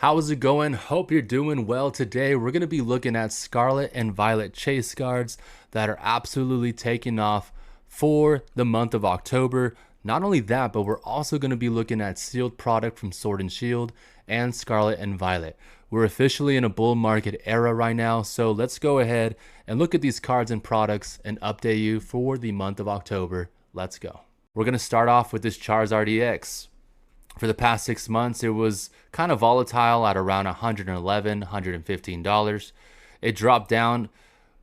How's it going? Hope you're doing well. Today we're going to be looking at Scarlet and Violet chase cards that are absolutely taking off for the month of October. Not only that, but we're also going to be looking at sealed product from Sword and Shield and Scarlet and Violet. We're officially in a bull market era right now, so let's go ahead and look at these cards and products and update you for the month of October. Let's go. We're going to start off with this Charizard RDX. For the past 6 months, it was kind of volatile at around $111, $115. It dropped down a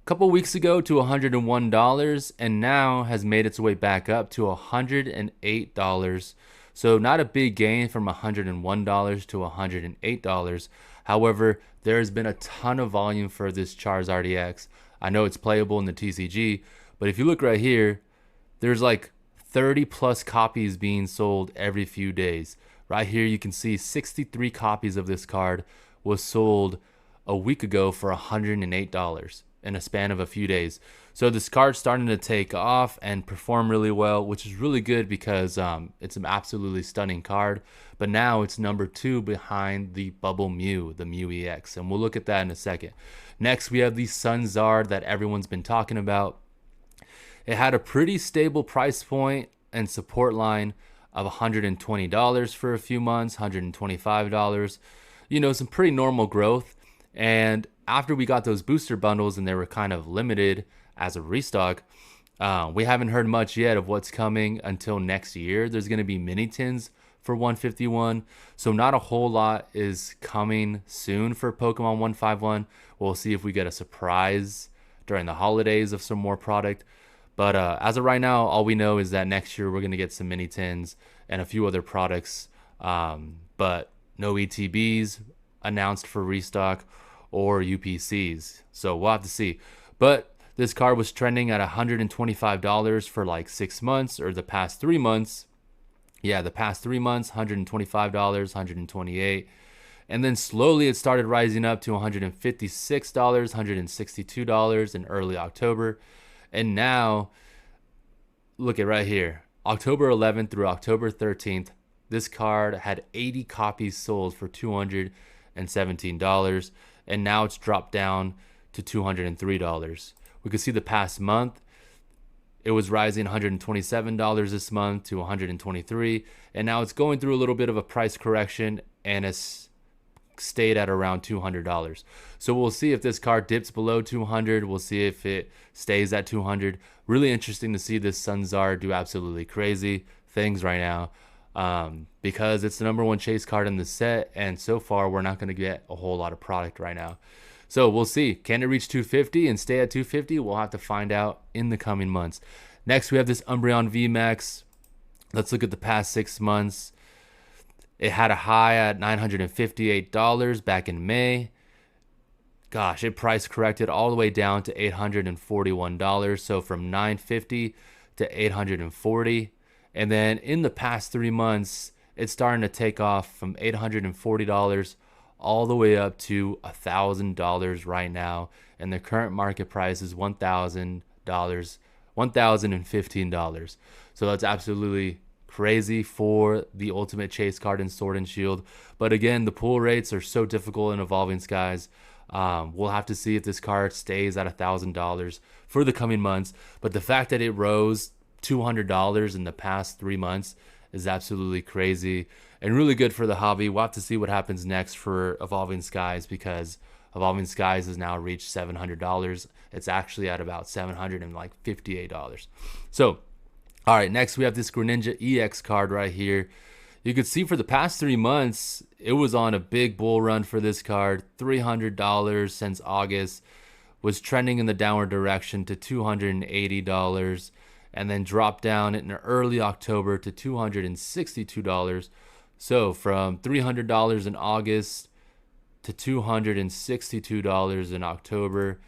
couple weeks ago to $101 and now has made its way back up to $108. So not a big gain from $101 to $108. However, there has been a ton of volume for this Charizard EX. I know it's playable in the TCG, but if you look right here, there's like 30 plus copies being sold every few days. Right here you can see 63 copies of this card was sold a week ago for $108 in a span of a few days. So this card's starting to take off and perform really well, which is really good because it's an absolutely stunning card. But now it's number 2 behind the Bubble Miu, the Miu EX, and we'll look at that in a second. Next we have the Sun Zard that everyone's been talking about. It had a pretty stable price point and support line of $120 for a few months, $125. You know, some pretty normal growth. And after we got those booster bundles and they were kind of limited as a restock, we haven't heard much yet of what's coming until next year. There's going to be mini tins for 151. So not a whole lot is coming soon for Pokemon 151. We'll see if we get a surprise during the holidays of some more product. But as of right now, all we know is that next year we're going to get some mini tins and a few other products. But no ETBs announced for restock or UPCs. So we'll have to see. But this card was trending at $125 for like 6 months, or the past 3 months. Yeah, the past 3 months, $125, $128. And then slowly it started rising up to $156, $162 in early October. And now, look at right here, October 11th through October 13th, this card had 80 copies sold for $217, and now it's dropped down to $203. We could see the past month, it was rising $127 this month to $123, and now it's going through a little bit of a price correction, and it's stayed at around $200. So we'll see if this card dips below 200. We'll see if it stays at 200. Really interesting to see this Sun Zard do absolutely crazy things right now, because it's the #1 chase card in the set, and so far we're not going to get a whole lot of product right now. So we'll see. Can it reach 250 and stay at 250? We'll have to find out in the coming months. Next we have this Umbreon VMAX. Let's look at the past 6 months. It had a high at $958 back in May. Gosh, it price corrected all the way down to $841. So from $950 to $840. And then in the past 3 months, it's starting to take off from $840 all the way up to $1,000 right now. And the current market price is $1,015. So that's absolutely crazy for the ultimate chase card in Sword and Shield. But again, the pull rates are so difficult in Evolving Skies. We'll have to see if this card stays at $1,000 for the coming months. But the fact that it rose $200 in the past 3 months is absolutely crazy and really good for the hobby. We'll have to see what happens next for Evolving Skies, because Evolving Skies has now reached $700. It's actually at about $758. So all right, next we have this Greninja EX card right here. You can see for the past 3 months, it was on a big bull run for this card. $300 since August, was trending in the downward direction to $280, and then dropped down in early October to $262. So from $300 in August to $262 in October.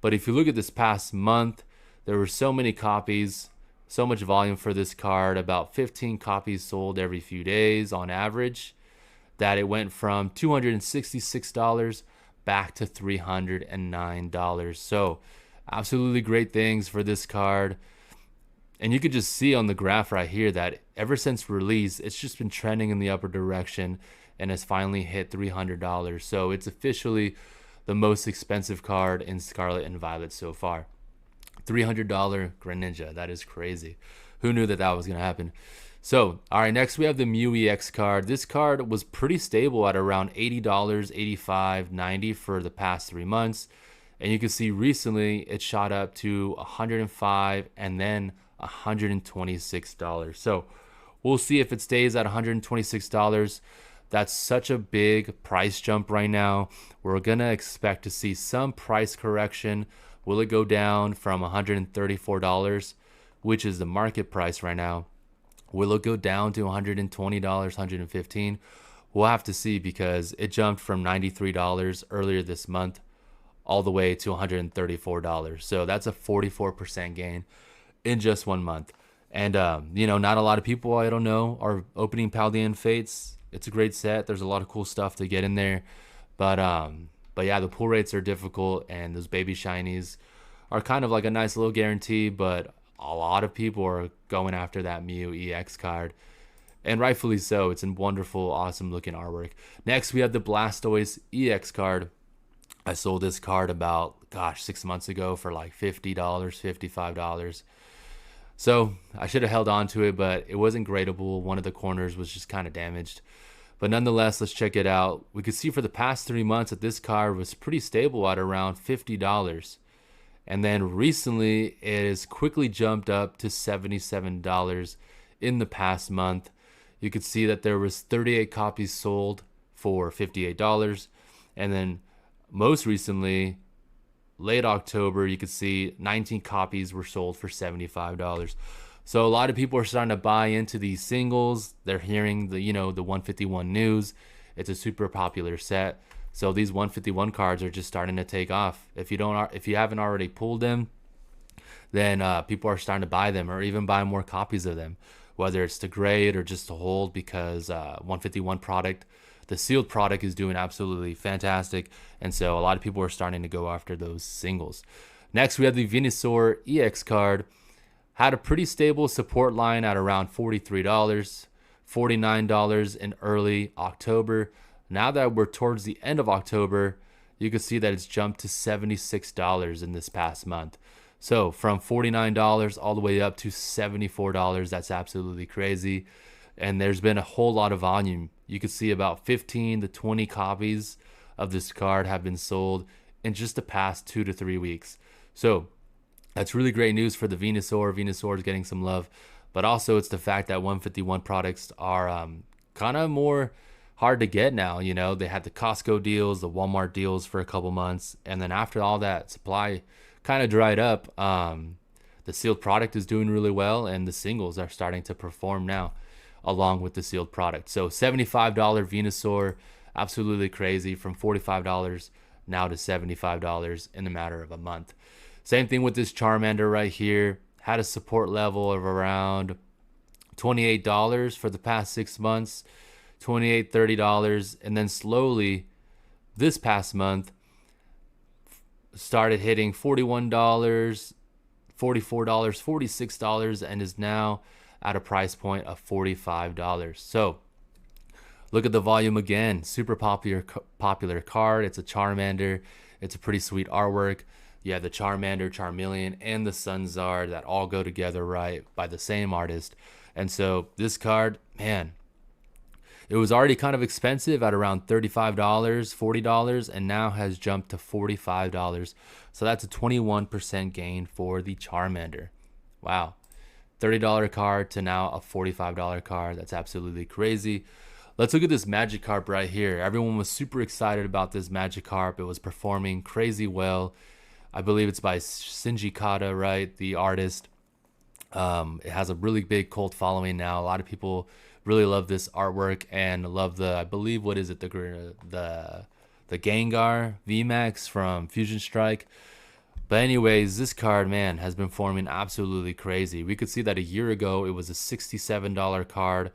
But if you look at this past month, there were so many copies, so much volume for this card, about 15 copies sold every few days on average, that it went from $266 back to $309. So absolutely great things for this card. And you could just see on the graph right here that ever since release, it's just been trending in the upper direction. and has finally hit $300. So it's officially the most expensive card in Scarlet and Violet so far. $300 Greninja. That is crazy. Who knew that that was going to happen? So, all right, next we have the Miu EX card. This card was pretty stable at around $80, $85, $90 for the past 3 months. And you can see recently it shot up to $105 and then $126. So we'll see if it stays at $126. That's such a big price jump right now. We're going to expect to see some price correction. Will it go down from $134, which is the market price right now? Will it go down to $120, $115? We'll have to see, because it jumped from $93 earlier this month all the way to $134. So that's a 44% gain in just 1 month. And, not a lot of people, I don't know, are opening Paldean Fates. It's a great set. There's a lot of cool stuff to get in there. But yeah, the pull rates are difficult, and those baby shinies are kind of like a nice little guarantee, but a lot of people are going after that Miu EX card. And rightfully so. It's a wonderful, awesome looking artwork. Next, we have the Blastoise EX card. I sold this card about, 6 months ago for like $50, $55. So I should have held on to it, but it wasn't gradable. One of the corners was just kind of damaged. But nonetheless, let's check it out. We could see for the past 3 months that this card was pretty stable at around $50. And then recently, it has quickly jumped up to $77 in the past month. You could see that there was 38 copies sold for $58. And then most recently, late October, you could see 19 copies were sold for $75. So a lot of people are starting to buy into these singles. They're hearing the 151 news. It's a super popular set. So these 151 cards are just starting to take off. If you haven't already pulled them, then people are starting to buy them, or even buy more copies of them, whether it's to grade or just to hold, because 151 product, the sealed product, is doing absolutely fantastic. And so a lot of people are starting to go after those singles. Next, we have the Venusaur EX card. Had a pretty stable support line at around $43, $49 in early October. Now that we're towards the end of October, you can see that it's jumped to $76 in this past month. So from $49 all the way up to $74, that's absolutely crazy. And there's been a whole lot of volume. You can see about 15 to 20 copies of this card have been sold in just the past 2 to 3 weeks. So that's really great news for the Venusaur. Venusaur is getting some love. But also it's the fact that 151 products are kind of more hard to get now. They had the Costco deals, the Walmart deals for a couple months. And then after all that supply kind of dried up, the sealed product is doing really well, and the singles are starting to perform now along with the sealed product. So $75 Venusaur, absolutely crazy, from $45 now to $75 in a matter of a month. Same thing with this Charmander right here. Had a support level of around $28 for the past 6 months, $28, $30, and then slowly this past month started hitting $41, $44, $46, and is now at a price point of $45. So look at the volume again. Super popular card. It's a Charmander. It's a pretty sweet artwork. You have the Charmander, Charmeleon, and the Sunzard that all go together right by the same artist. And so this card, man, it was already kind of expensive at around $35, $40, and now has jumped to $45. So that's a 21% gain for the Charmander. Wow. $30 card to now a $45 card. That's absolutely crazy. Let's look at this Magikarp right here. Everyone was super excited about this Magikarp. It was performing crazy well. I believe it's by Shinji Kata, right? The artist. It has a really big cult following now. A lot of people really love this artwork and love the, I believe, what is it? The Gengar VMAX from Fusion Strike. But anyways, this card, man, has been forming absolutely crazy. We could see that a year ago, it was a $67 card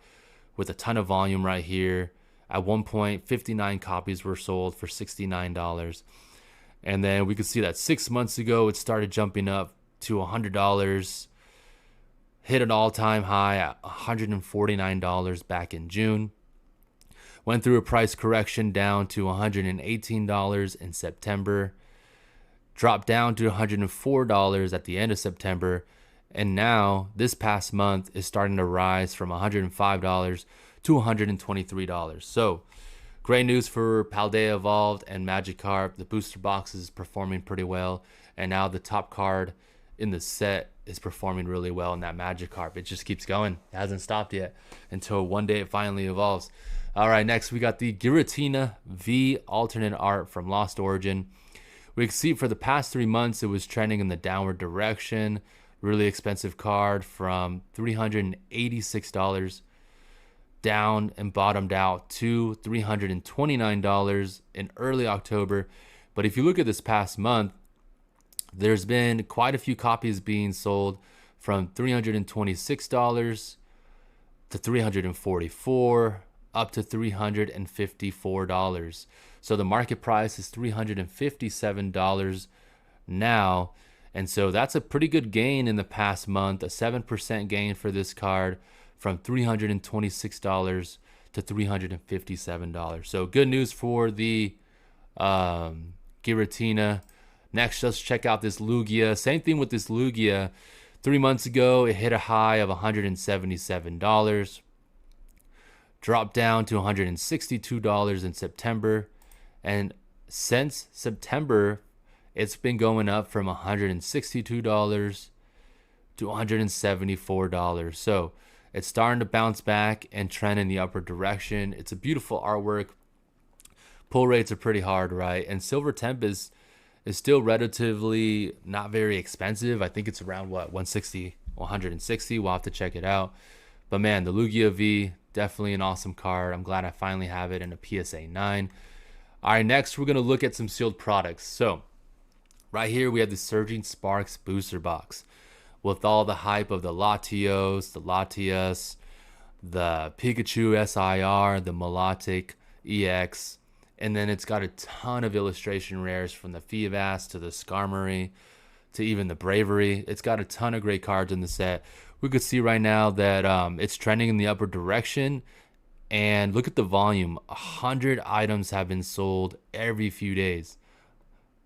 with a ton of volume right here. At one point, 59 copies were sold for $69. And then we could see that 6 months ago, it started jumping up to $100. Hit an all-time high at $149 back in June. Went through a price correction down to $118 in September, dropped down to $104 at the end of September, and now this past month is starting to rise from $105 to $123. So great news for Paldea Evolved and Magikarp. The booster box is performing pretty well, and now the top card in the set is performing really well in that Magikarp. It just keeps going. It hasn't stopped yet until one day it finally evolves. All right, next we got the Giratina V alternate art from Lost Origin. We can see for the past 3 months it was trending in the downward direction. Really expensive card from $386 down and bottomed out to $329 in early October. But if you look at this past month, there's been quite a few copies being sold from $326 to $344 up to $354. So the market price is $357 now. And so that's a pretty good gain in the past month, a 7% gain for this card from $326 to $357. So good news for the Giratina. Next, let's check out this Lugia. Same thing with this Lugia. 3 months ago, it hit a high of $177. Dropped down to $162 in September. And since September, it's been going up from $162 to $174. So it's starting to bounce back and trend in the upward direction. It's a beautiful artwork. Pull rates are pretty hard, right? And Silver Tempest is still relatively not very expensive. I think it's around what, 160, 160. We'll have to check it out. But man, the Lugia V, definitely an awesome card. I'm glad I finally have it in a PSA 9. All right, next we're gonna look at some sealed products. So right here we have the Surging Sparks booster box with all the hype of the Latios, the Latias, the Pikachu SIR, the Milotic EX. And then it's got a ton of illustration rares from the Feebas to the Skarmory to even the Bravery. It's got a ton of great cards in the set. We could see right now that it's trending in the upward direction. And look at the volume. 100 items have been sold every few days.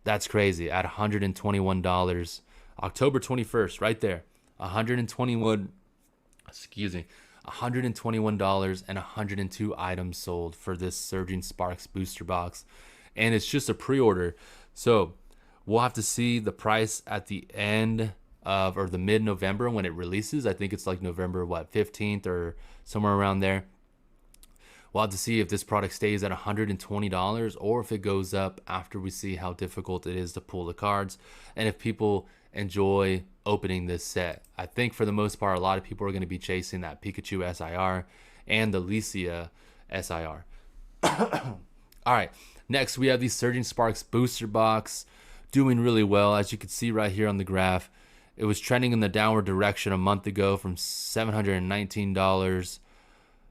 That's crazy. At $121. October 21st, right there. $121 and 102 items sold for this Surging Sparks booster box. And it's just a pre-order. So we'll have to see the price at the end of, or the mid-November when it releases. I think it's like November, 15th or somewhere around there. We'll have to see if this product stays at $120 or if it goes up after we see how difficult it is to pull the cards and if people enjoy opening this set. I think for the most part, a lot of people are going to be chasing that Pikachu SIR and the Lugia SIR. All right, next we have the Surging Sparks booster box doing really well. As you can see right here on the graph, it was trending in the downward direction a month ago from $719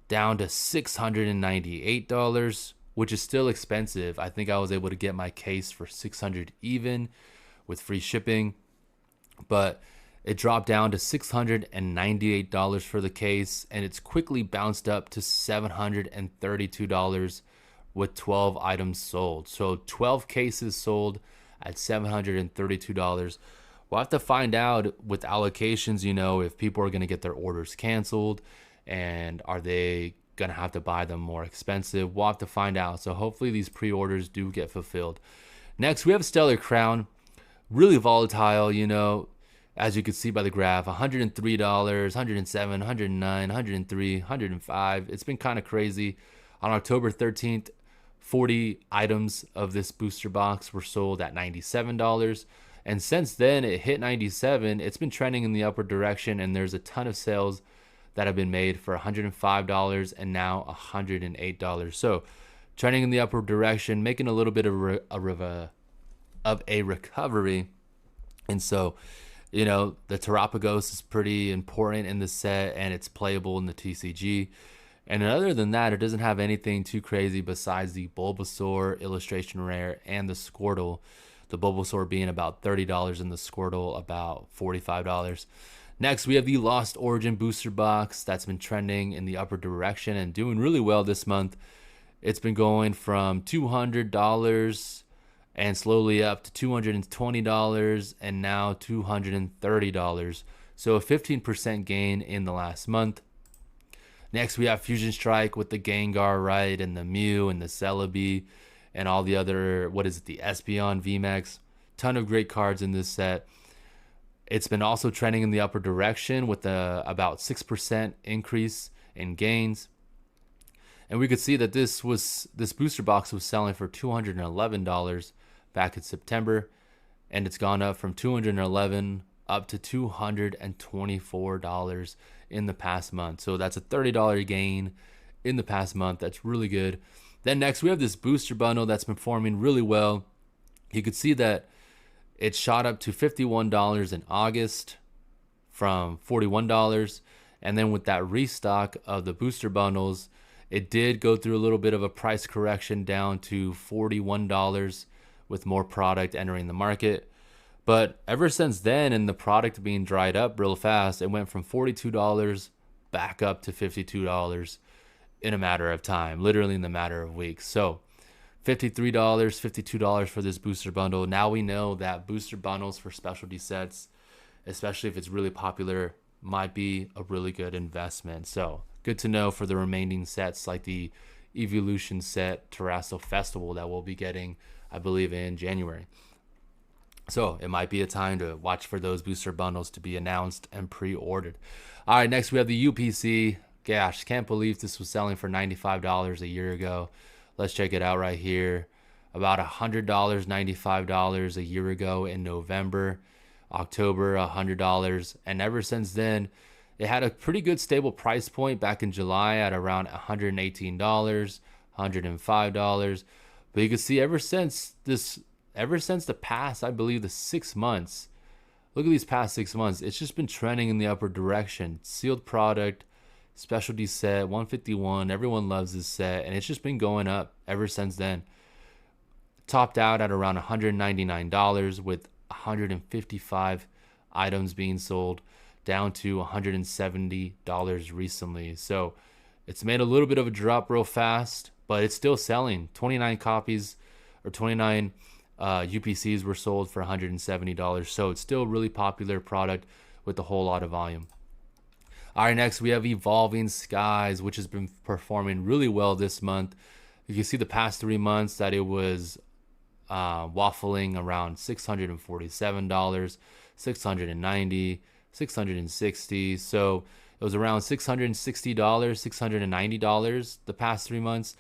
down to $698, which is still expensive. I think I was able to get my case for $600 even with free shipping, but it dropped down to $698 for the case, and it's quickly bounced up to $732 with 12 items sold. So 12 cases sold at $732. We'll have to find out with allocations, you know, if people are going to get their orders canceled and are they going to have to buy them more expensive. We'll have to find out. So hopefully these pre-orders do get fulfilled. Next, we have Stellar Crown. Really volatile, you know, as you can see by the graph. $103, $107, $109, $103, $105. It's been kind of crazy. On October 13th, 40 items of this booster box were sold at $97. And since then, it hit $97. It's been trending in the upward direction, and there's a ton of sales that have been made for $105 and now $108. So trending in the upward direction, making a little bit of a recovery. And so, you know, the Terapagos is pretty important in the set, and it's playable in the TCG. And other than that, it doesn't have anything too crazy besides the Bulbasaur illustration rare and the Squirtle. The Bulbasaur being about $30 and the Squirtle about $45. Next, we have the Lost Origin booster box that's been trending in the upward direction and doing really well this month. It's been going from $200 and slowly up to $220 and now $230. So a 15% gain in the last month. Next, we have Fusion Strike with the Gengar, right, and the Mew and the Celebi and all the other, what is it, the Espeon VMAX. Ton of great cards in this set. It's been also trending in the upper direction with about 6% increase in gains. And we could see that this booster box was selling for $211 back in September, and it's gone up from $211 up to $224 in the past month. So that's a $30 gain in the past month. That's really good. Then next we have this booster bundle that's been performing really well. You could see that it shot up to $51 in August from $41. And then with that restock of the booster bundles, it did go through a little bit of a price correction down to $41 with more product entering the market. But ever since then, and the product being dried up real fast, it went from $42 back up to $52 in a matter of time, literally in the matter of weeks. So $53, $52 for this booster bundle. Now we know that booster bundles for specialty sets, especially if it's really popular, might be a really good investment. So good to know for the remaining sets like the Evolution set Terrasso Festival that we'll be getting, I believe, in January. So it might be a time to watch for those booster bundles to be announced and pre-ordered. All right, next we have the UPC. Gosh, can't believe this was selling for $95 a year ago. Let's check it out right here. About $100, $95 a year ago in November. October, $100. And ever since then, it had a pretty good stable price point back in July at around $118, $105. But you can see ever since the past, I believe, the 6 months, look at these past 6 months, it's just been trending in the upward direction. Sealed product, specialty set, 151. Everyone loves this set, and it's just been going up ever since then. Topped out at around $199 with 155 items being sold, down to $170 recently. So it's made a little bit of a drop real fast, but it's still selling. 29 copies or 29 UPCs were sold for $170. So it's still a really popular product with a whole lot of volume. All right, next we have Evolving Skies, which has been performing really well this month. You can see the past 3 months that it was waffling around $647, $690, $660. So it was around $660, $690 the past 3 months.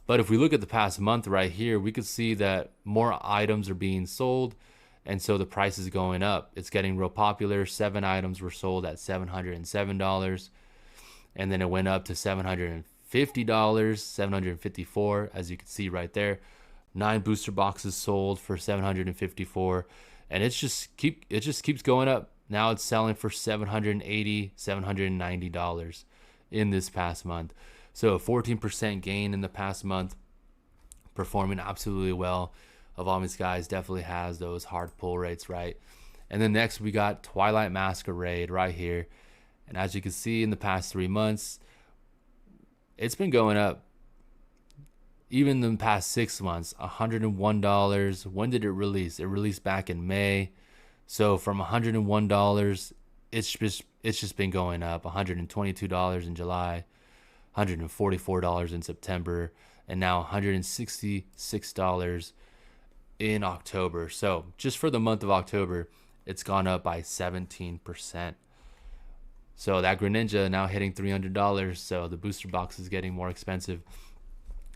But if we look at the past month right here, we could see that more items are being sold, and so the price is going up. It's getting real popular. 7 items were sold at $707, and then it went up to $750, $754, as you can see right there. 9 booster boxes sold for $754, and it just keeps going up. Now it's selling for $780, $790 in this past month. So a 14% gain in the past month, performing absolutely well. Evolving Skies definitely has those hard pull rates, right? And then next we got Twilight Masquerade right here. And as you can see in the past 3 months, it's been going up. Even in the past 6 months, $101. When did it release? It released back in May. So from $101, it's just been going up. $122 in July, $144 in September, and now $166 in October. So just for the month of October, it's gone up by 17%. So that Greninja now hitting $300. So the booster box is getting more expensive.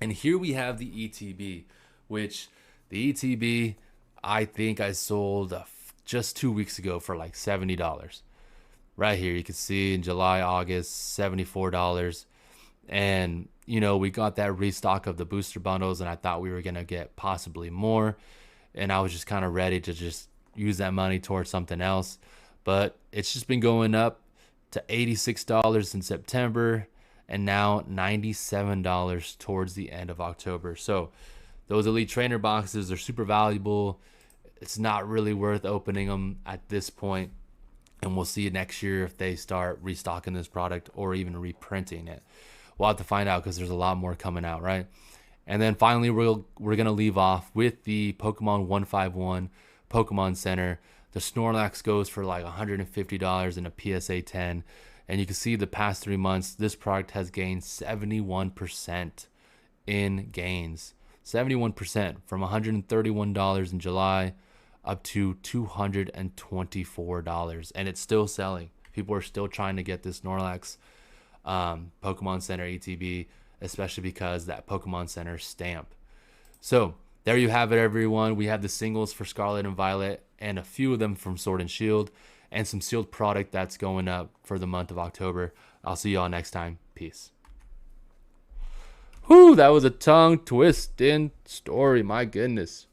And here we have the ETB, which the ETB, I think I sold just 2 weeks ago for like $70. Right here, you can see in July, August, $74. And, you know, we got that restock of the booster bundles, and I thought we were going to get possibly more. And I was just kind of ready to just use that money towards something else. But it's just been going up to $86 in September, and now $97 towards the end of October. So those Elite Trainer boxes are super valuable. It's not really worth opening them at this point. And we'll see next year if they start restocking this product or even reprinting it. We'll have to find out because there's a lot more coming out, right? And then finally, we're gonna leave off with the Pokemon 151 Pokemon Center. The Snorlax goes for like $150 in a PSA 10, and you can see the past 3 months this product has gained 71% in gains. 71% from $131 in July up to $224, and it's still selling. People are still trying to get this Snorlax Pokemon Center ETB, especially because that Pokemon Center stamp. So there you have it, everyone. We have the singles for Scarlet and Violet and a few of them from Sword and Shield, and some sealed product that's going up for the month of October. I'll see y'all next time. Peace. Whew, that was a tongue twisting story. My goodness.